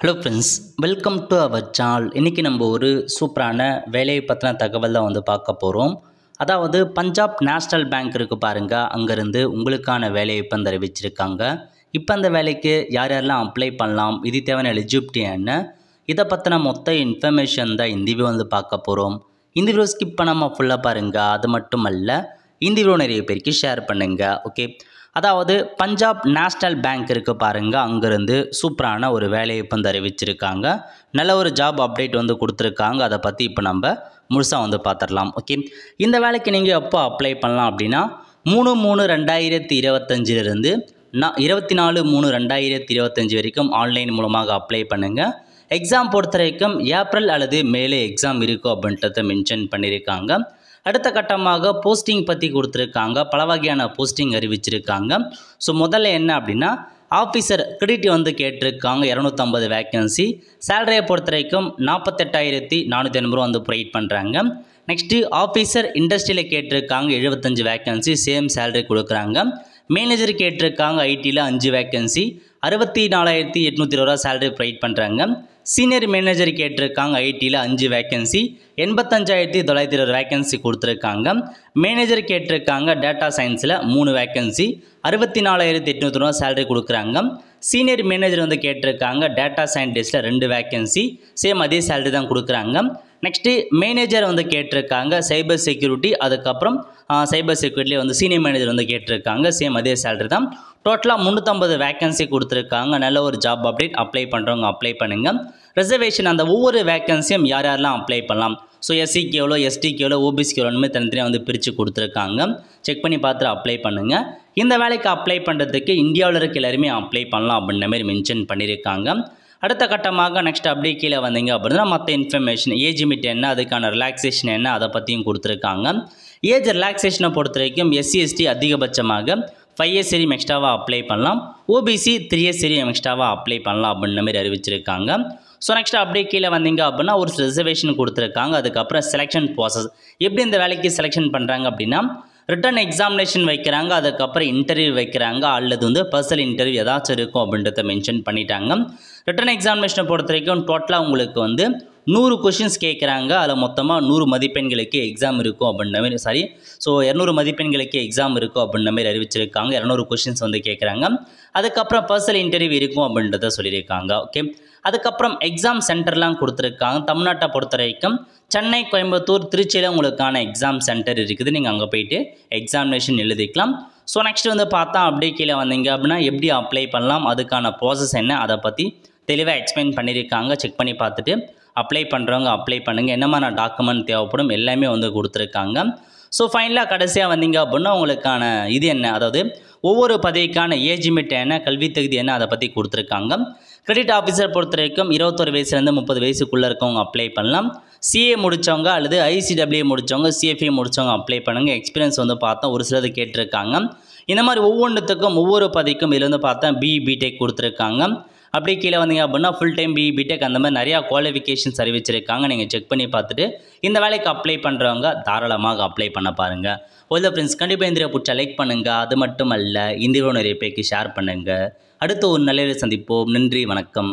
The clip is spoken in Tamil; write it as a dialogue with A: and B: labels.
A: Hello friends, welcome to our channel. இன்றைக்கி நம்ம ஒரு சூப்பரான வேலையை பற்றின தகவல் தான் பார்க்க போகிறோம். அதாவது பஞ்சாப் நேஷ்னல் பேங்க் இருக்குது பாருங்கள், அங்கேருந்து உங்களுக்கான வேலையை இப்போ அறிவிச்சிருக்காங்க. இப்போ அந்த வேலைக்கு யார் யாரெல்லாம் அப்ளை பண்ணலாம், இது தேவையான எலிஜிபிலிட்டி என்ன, இதை பற்றின மொத்த இன்ஃபர்மேஷன் தான் இந்த வீடியோ பார்க்க போகிறோம். இந்த வீடியோ ஸ்கிப் பண்ணாமல் ஃபுல்லாக பாருங்கள். அது மட்டும் அல்ல, இந்த வீடியோ நிறைய பேருக்கு ஷேர் பண்ணுங்கள். ஓகே, அதாவது பஞ்சாப் நேஷ்னல் பேங்க் இருக்குது பாருங்கள், அங்கேருந்து சூப்பரான ஒரு வேலையை இப்போ அறிவிச்சிருக்காங்க. நல்ல ஒரு ஜாப் அப்டேட் கொடுத்துருக்காங்க. அதை பற்றி இப்போ நம்ம முழுசாக பார்த்துடலாம். ஓகே, இந்த வேலைக்கு நீங்கள் எப்போ அப்ளை பண்ணலாம் அப்படின்னா 3/3/2025 24/3/2025 வரைக்கும் ஆன்லைன் மூலமாக அப்ளை பண்ணுங்கள். எக்ஸாம் பொறுத்த வரைக்கும் ஏப்ரல் அல்லது மேலே எக்ஸாம் இருக்கும் அப்படின்றத மென்ஷன் பண்ணியிருக்காங்க. அடுத்த கட்டமாக போஸ்டிங் பற்றி கொடுத்துருக்காங்க. பல வகையான போஸ்டிங் அறிவிச்சிருக்காங்க. ஸோ முதல்ல என்ன அப்படின்னா, ஆஃபீஸர் கிரெடிட் கேட்டிருக்காங்க. 250 வேக்கன்சி. சேலரியை பொறுத்த வரைக்கும் 48,450 ரூபா ப்ரொவைட் பண்ணுறாங்க. நெக்ஸ்ட்டு ஆஃபீஸர் இண்டஸ்ட்ரியில் கேட்டிருக்காங்க. 75 வேக்கன்சி, சேம் சேலரி கொடுக்குறாங்க. மேனேஜர் கேட்டிருக்காங்க. ஐடியில் 5 வேக்கன்சி, 64,820 ரூபா சேலரி ப்ரொவைட் பண்ணுறாங்க. சீனியர் மேனேஜர் கேட்டிருக்காங்க. ஐடியில் 5 வேக்கன்சி, 85,920 வேக்கன்சி கொடுத்துருக்காங்க. மேனேஜர் கேட்டிருக்காங்க. டேட்டா சயின்ஸில் 3 வேக்கன்சி, 64,820 ரூபா சேலரி கொடுக்குறாங்க. சீனியர் மேனேஜர் கேட்டிருக்காங்க. டேட்டா சயின்டிஸ்ட்டில் 2 வேக்கன்சி, சேம் அதே சேலரி தான் கொடுக்குறாங்க. நெக்ஸ்ட்டு மேனேஜர் கேட்டிருக்காங்க. சைபர் செக்யூரிட்டி, அதுக்கப்புறம் சைபர் செக்யூரிட்டியில் சீனியர் மேனேஜர் கேட்டிருக்காங்க. சேம் அதே சேலரி தான். டோட்டலாக 350 வேக்கன்சி கொடுத்துருக்காங்க. நல்ல ஒரு ஜாப் அப்டேட். அப்ளை பண்ணுறவங்க அப்ளை பண்ணுங்கள். ரிசர்வேஷன் அந்த ஒவ்வொரு வேக்கன்சியும் யார் யாரெல்லாம் அப்ளை பண்ணலாம், ஸோ எஸ்சிக்கு எவ்வளோ, எஸ்டிக்கு எவ்வளோ, ஓபிசிக்கு எவ்வளோன்னு தனித்தனியாக பிரித்து கொடுத்துருக்காங்க. செக் பண்ணி பார்த்துட்டு அப்ளை பண்ணுங்கள். இந்த வேலைக்கு அப்ளை பண்ணுறதுக்கு இந்தியாவில் இருக்க எல்லாருமே அப்ளை பண்ணலாம் அப்படின்ற மாதிரி மென்ஷன் பண்ணியிருக்காங்க. அடுத்த கட்டமாக நெக்ஸ்ட் அப்படியே கீழே வந்தீங்க அப்படின்னா மற்ற இன்ஃபர்மேஷன், ஏஜ் லிமிட் என்ன, அதுக்கான ரிலாக்ஸேஷன் என்ன, அதை பற்றியும் கொடுத்துருக்காங்க. ஏஜ் ரிலாக்ஸேஷனை பொறுத்த வரைக்கும் எஸ்சி எஸ்டி அதிகபட்சமாக 5 இயர்ஸ் வரையும் எக்ஸ்ட்ராவாக அப்ளை பண்ணலாம். ஓபிசி 3 இயர்ஸ் வரையும் எக்ஸ்ட்ராவாக அப்ளை பண்ணலாம் அப்படின்ற மாதிரி அறிவிச்சிருக்காங்க. ஸோ நெக்ஸ்ட் அப்படியே கீழே வந்தீங்க அப்படின்னா ஒரு ரிசர்வேஷன் கொடுத்துருக்காங்க. அதுக்கப்புறம் செலெக்ஷன் ப்ராசஸ் எப்படி இந்த வேலைக்கு செலெக்ஷன் பண்ணுறாங்க அப்படின்னா, ரிட்டன் எக்ஸாமினேஷன் வைக்கிறாங்க, அதுக்கப்புறம் இன்டர்வியூ வைக்கிறாங்க, அல்லது பர்சனல் இன்டர்வியூ ஏதாச்சும் இருக்கும் அப்படின்றத மென்ஷன் பண்ணிட்டாங்க. ரிட்டன் எக்ஸாமினேஷனை பொறுத்த வரைக்கும் டோட்டலாக உங்களுக்கு 100 கொஷின்ஸ் கேட்குறாங்க. அதில் மொத்தமாக 100 மதிப்பெண்களுக்கு எக்ஸாம் இருக்கும் அப்படின்ற மாதிரி, ஸோ 200 மதிப்பெண்களுக்கு எக்ஸாம் இருக்கும் அப்படின்ற மாதிரி அறிவிச்சிருக்காங்க. 200 கொஷின்ஸ் கேட்குறாங்க. அதுக்கப்புறம் பர்சனல் இன்டர்வியூ இருக்கும் அப்படின்றத சொல்லியிருக்காங்க. ஓகே, அதுக்கப்புறம் எக்ஸாம் சென்டர்லாம் கொடுத்துருக்காங்க. தமிழ்நாட்டை பொறுத்த வரைக்கும் சென்னை, கோயம்புத்தூர், திருச்சியில் உங்களுக்கான எக்ஸாம் சென்டர் இருக்குது. நீங்கள் அங்கே போயிட்டு எக்ஸாமினேஷன் எழுதிக்கலாம். ஸோ நெக்ஸ்ட் பார்த்தா அப்படியே கீழே வந்தீங்க அப்படின்னா எப்படி அப்ளை பண்ணலாம், அதுக்கான ப்ராசஸ் என்ன, அதை பற்றி தெளிவாக எக்ஸ்பிளைன் பண்ணியிருக்காங்க. செக் பண்ணி பார்த்துட்டு அப்ளை பண்ணுறவங்க அப்ளை பண்ணுங்கள். என்ன மாதிரி டாக்குமெண்ட் தேவைப்படும் எல்லாமே கொடுத்துருக்காங்க. ஸோ ஃபைனலாக கடைசியாக வந்தீங்க அப்படின்னா உங்களுக்கான இது என்ன, அதாவது ஒவ்வொரு பதவிக்கான ஏஜ் லிமிட் என்ன, கல்வி தகுதி என்ன, அதை பற்றி கொடுத்துருக்காங்க. கிரெடிட் ஆஃபீஸர் பொறுத்த வரைக்கும் 21 வயசுலேருந்து 30 வயசுக்குள்ளே இருக்கவங்க அப்ளை பண்ணலாம். சிஏ முடித்தவங்க அல்லது ஐசிடபிள்யூ முடித்தவங்க, சிஎஃப்ஏ முடித்தவங்க அப்ளை பண்ணுங்கள். எக்ஸ்பீரியன்ஸ் பார்த்தா ஒரு சிலது கேட்டிருக்காங்க. இந்த மாதிரி ஒவ்வொன்றுத்துக்கும் ஒவ்வொரு பதவிக்கும் இதில் பார்த்தா பிடெக் கொடுத்துருக்காங்க. அப்படியே கீழே வந்தீங்க அப்படின்னா ஃபுல் டைம் பிடெக் அந்த மாதிரி நிறையா குவாலிஃபிகேஷன்ஸ் அறிவிச்சிருக்காங்க. நீங்கள் செக் பண்ணி பார்த்துட்டு இந்த வேலைக்கு அப்ளை பண்ணுறவங்க தாராளமாக அப்ளை பண்ண பாருங்கள். ஓகே ஃப்ரெண்ட்ஸ், கண்டிப்பாக இந்த வீடியோ பிடிச்சா லைக் பண்ணுங்கள். அது மட்டும் அல்ல, இந்த வீடியோ நிறைய பேருக்கு ஷேர் பண்ணுங்கள். அடுத்து ஒரு நல்ல சந்திப்போம். நன்றி, வணக்கம்.